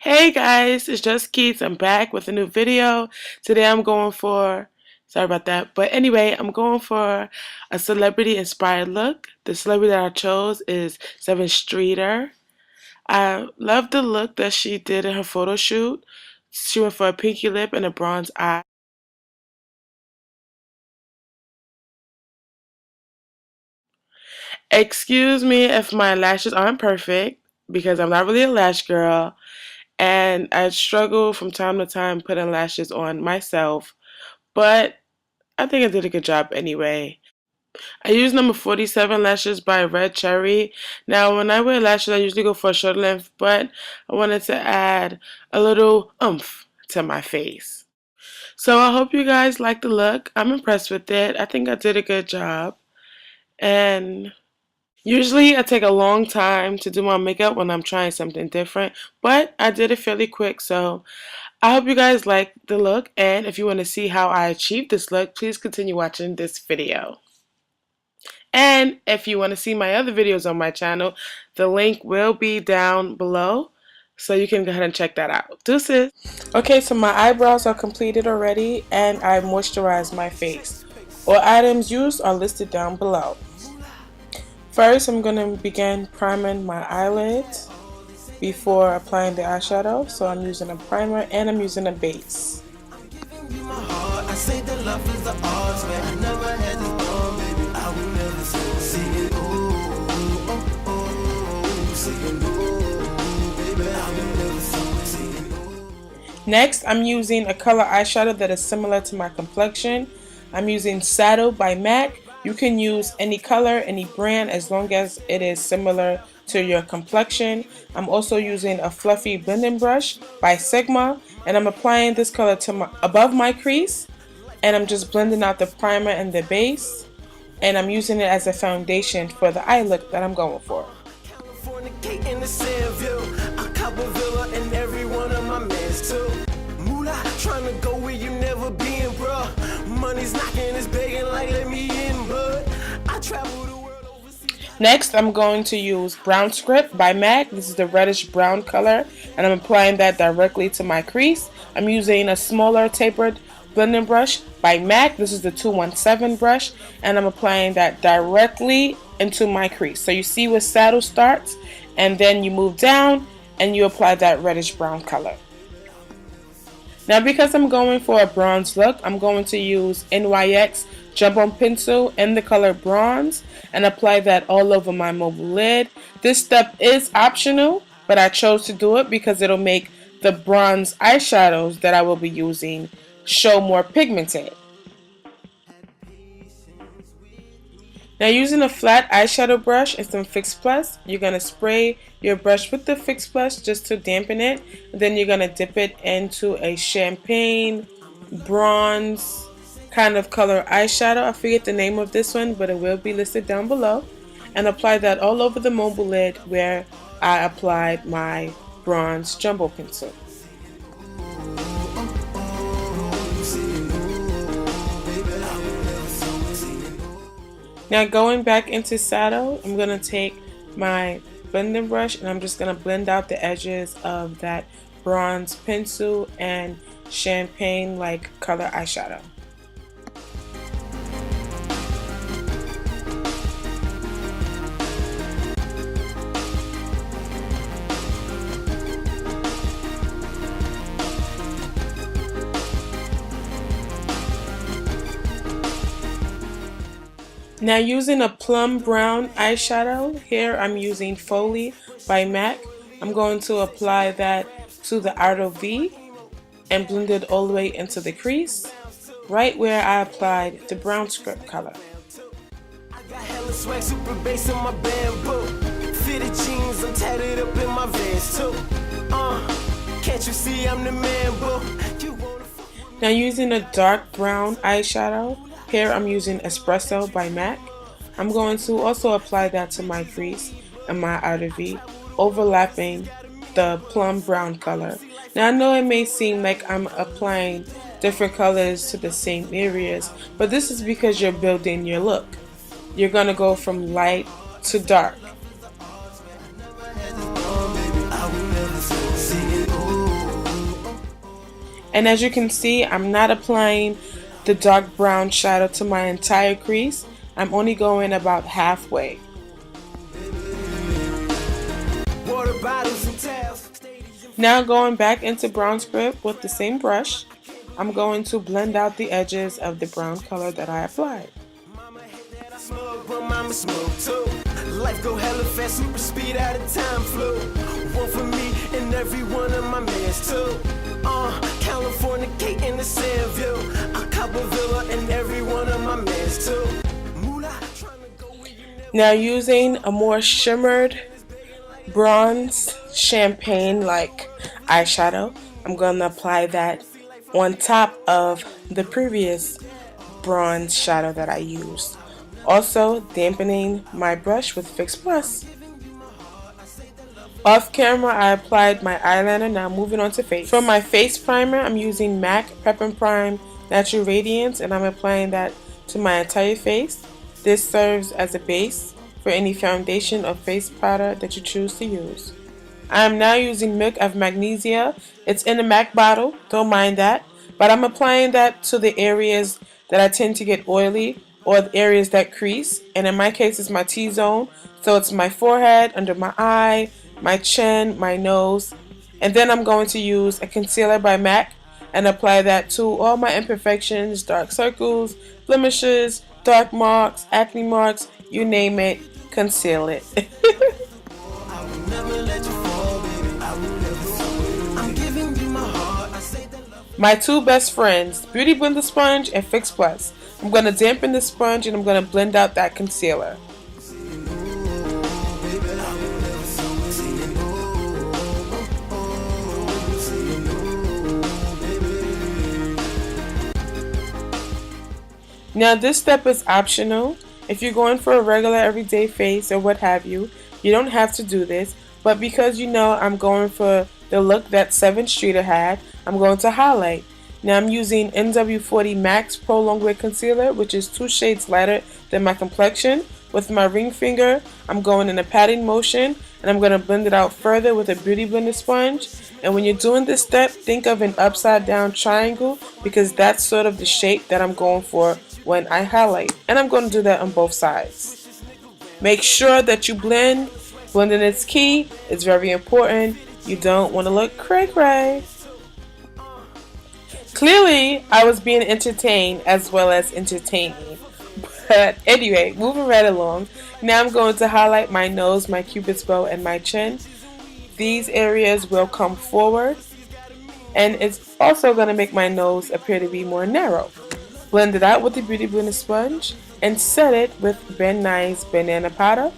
Hey guys, it's just Keeks. I'm back with a new video. Today I'm going for, sorry about that, but anyway, I'm going for a celebrity inspired look. The celebrity that I chose is Sevyn Streeter. I love the look that she did in her photo shoot. She went for a pinky lip and a bronze eye. Excuse me if my lashes aren't perfect because I'm not really a lash girl. And I struggle from time to time putting lashes on myself, but I think I did a good job anyway. I use number 47 lashes by Red Cherry. Now, when I wear lashes, I usually go for a short length, but I wanted to add a little oomph to my face. So I hope you guys like the look. I'm impressed with it. I think I did a good job. And usually I take a long time to do my makeup when I'm trying something different, but I did it fairly quick, so I hope you guys like the look, and if you want to see how I achieved this look, please continue watching this video. And if you want to see my other videos on my channel, the link will be down below, so you can go ahead and check that out. Deuces! Okay, so my eyebrows are completed already, and I moisturized my face. All items used are listed down below. First, I'm going to begin priming my eyelids before applying the eyeshadow. So I'm using a primer and I'm using a base. Next, I'm using a color eyeshadow that is similar to my complexion. I'm using Saddle by MAC. You can use any color, any brand, as long as it is similar to your complexion. I'm also using a fluffy blending brush by Sigma, and I'm applying this color to above my crease, and I'm just blending out the primer and the base, and I'm using it as a foundation for the eye look that I'm going for. Next, I'm going to use Brownscript by MAC. This is the reddish brown color, and I'm applying that directly to my crease. I'm using a smaller tapered blending brush by MAC. This is the 217 brush, and I'm applying that directly into my crease. So you see where Saddle starts, and then you move down and you apply that reddish brown color. Now, because I'm going for a bronze look, I'm going to use NYX Jumbo Pencil in the color bronze and apply that all over my mobile lid. This step is optional, but I chose to do it because it'll make the bronze eyeshadows that I will be using show more pigmented. Now, using a flat eyeshadow brush and some Fix Plus, you're going to spray your brush with the Fix Plus just to dampen it. Then you're going to dip it into a champagne bronze kind of color eyeshadow. I forget the name of this one, but it will be listed down below. And apply that all over the mobile lid where I applied my bronze jumbo pencil. Now, going back into Saddle, I'm going to take my blending brush and I'm just going to blend out the edges of that bronze pencil and champagne like color eyeshadow. Now, using a plum brown eyeshadow, here I'm using Folie by MAC. I'm going to apply that to the outer V and blend it all the way into the crease, right where I applied the Brownscript color. Now, using a dark brown eyeshadow, here I'm using Espresso by MAC. I'm going to also apply that to my crease and my outer V, overlapping the plum brown color. Now, I know it may seem like I'm applying different colors to the same areas, but this is because you're building your look. You're going to go from light to dark. And as you can see, I'm not applying the dark brown shadow to my entire crease. I'm only going about halfway. Now going back into Brownscript with the same brush, I'm going to blend out the edges of the brown color that I applied. Life go hella fast, super speed out of time flew. One for me and every one of my mans too. California, Keek in the Sandville. I cop a villa and every one of my mans too. Now using a more shimmered bronze champagne like eyeshadow, I'm going to apply that on top of the previous bronze shadow that I used. Also dampening my brush with Fix Plus. Off camera I applied my eyeliner. Now moving on to face. For my face primer I'm using MAC Prep and Prime Natural Radiance, and I'm applying that to my entire face. This serves as a base for any foundation or face powder that you choose to use. I am now using Milk of Magnesia. It's in a MAC bottle, don't mind that, but I'm applying that to the areas that I tend to get oily or the areas that crease, and in my case it's my T-zone, so it's my forehead, under my eye, my chin, my nose, and then I'm going to use a concealer by MAC and apply that to all my imperfections, dark circles, blemishes, dark marks, acne marks, you name it, conceal it. My two best friends, Beauty Blender Sponge and Fix Plus. I'm going to dampen the sponge and I'm going to blend out that concealer. Now this step is optional. If you're going for a regular everyday face or what have you, you don't have to do this, but because you know I'm going for the look that Sevyn Streeter had, I'm going to highlight. Now I'm using NW40 Max Prolongwear Concealer, which is 2 shades lighter than my complexion. With my ring finger, I'm going in a patting motion, and I'm going to blend it out further with a Beauty Blender sponge. And when you're doing this step, think of an upside down triangle, because that's sort of the shape that I'm going for when I highlight. And I'm going to do that on both sides. Make sure that you blend. Blending is key. It's very important. You don't want to look cray-cray. Clearly, I was being entertained as well as entertaining. But anyway, moving right along. Now I'm going to highlight my nose, my cupid's bow, and my chin. These areas will come forward. And it's also going to make my nose appear to be more narrow. Blend it out with the Beauty Blender sponge and set it with Nye Banana Powder.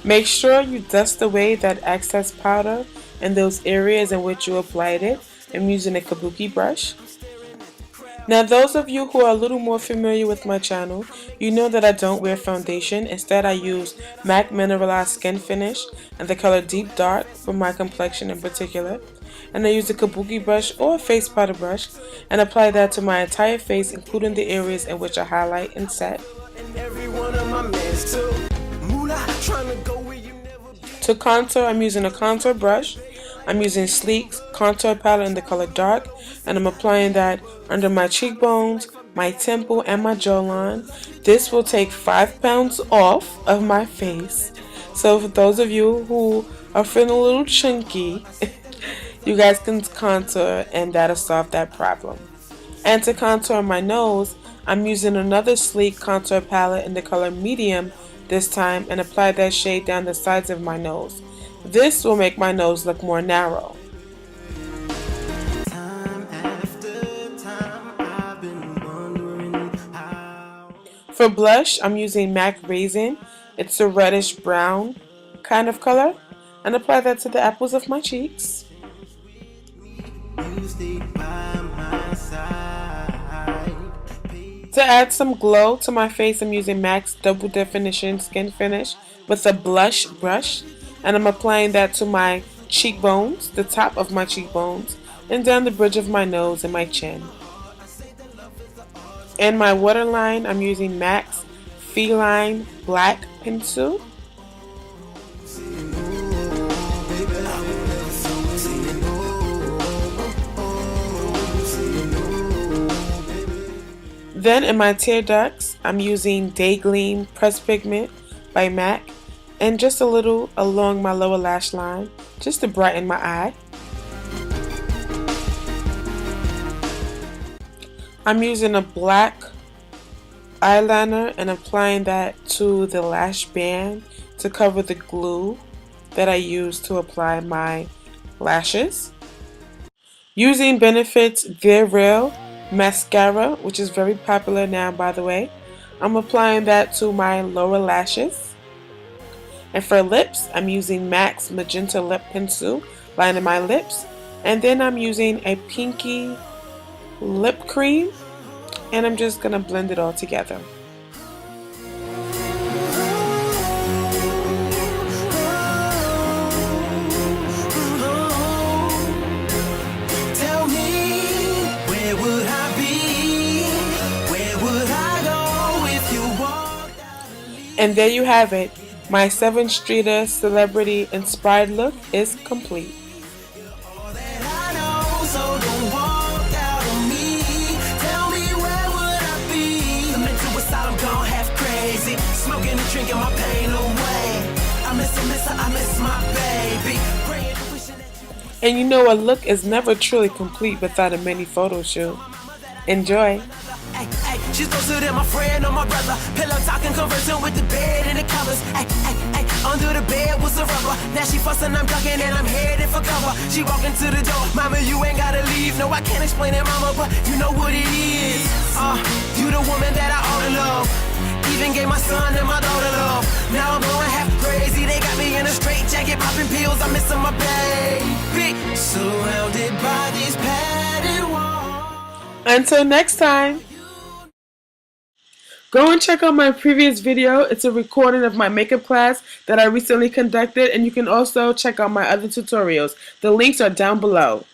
Make sure you dust away that excess powder in those areas in which you applied it. I'm using a kabuki brush. Now those of you who are a little more familiar with my channel, you know that I don't wear foundation. Instead I use MAC Mineralized Skin Finish and the color Deep Dark for my complexion in particular. And I use a kabuki brush or a face powder brush and apply that to my entire face, including the areas in which I highlight and set. To contour, I'm using a contour brush. I'm using Sleek's contour palette in the color Dark, and I'm applying that under my cheekbones, my temple, and my jawline. This will take 5 pounds off of my face. So for those of you who are feeling a little chunky, you guys can contour and that'll solve that problem. And to contour my nose, I'm using another Sleek contour palette in the color Medium this time, and apply that shade down the sides of my nose. This will make my nose look more narrow. For blush, I'm using MAC Raizin. It's a reddish brown kind of color, and apply that to the apples of my cheeks. To add some glow to my face, I'm using MAC's Double Definition Skin Finish with a blush brush, and I'm applying that to my cheekbones, the top of my cheekbones, and down the bridge of my nose and my chin. In my waterline, I'm using MAC's Feline Black pencil. Then in my tear ducts, I'm using Day Gleam Pressed Pigment by MAC, and just a little along my lower lash line, just to brighten my eye. I'm using a black eyeliner and applying that to the lash band to cover the glue that I use to apply my lashes. Using Benefit's They're Real mascara, which is very popular now, by the way, I'm applying that to my lower lashes. And for lips, I'm using MAC's Magenta Lip Pencil, lining my lips. And then I'm using a pinky lip cream, and I'm just going to blend it all together. And there you have it. My Sevyn Streeter celebrity inspired look is complete. And you know, a look is never truly complete without a mini photo shoot. Enjoy! She's closer than my friend or my brother. Pillow talking, conversing with the bed and the covers. Under the bed was a rubber. Now she fussing, I'm ducking, and I'm headed for cover. She walking to the door. Mama, you ain't gotta leave. No, I can't explain it, mama, but you know what it is. You the woman that I ought to love. Even gave my son and my daughter love. Now I'm going half crazy. They got me in a straight jacket, popping pills. I'm missing my baby. Surrounded by these padded walls. Until next time. Go and check out my previous video. It's a recording of my makeup class that I recently conducted, and you can also check out my other tutorials. The links are down below.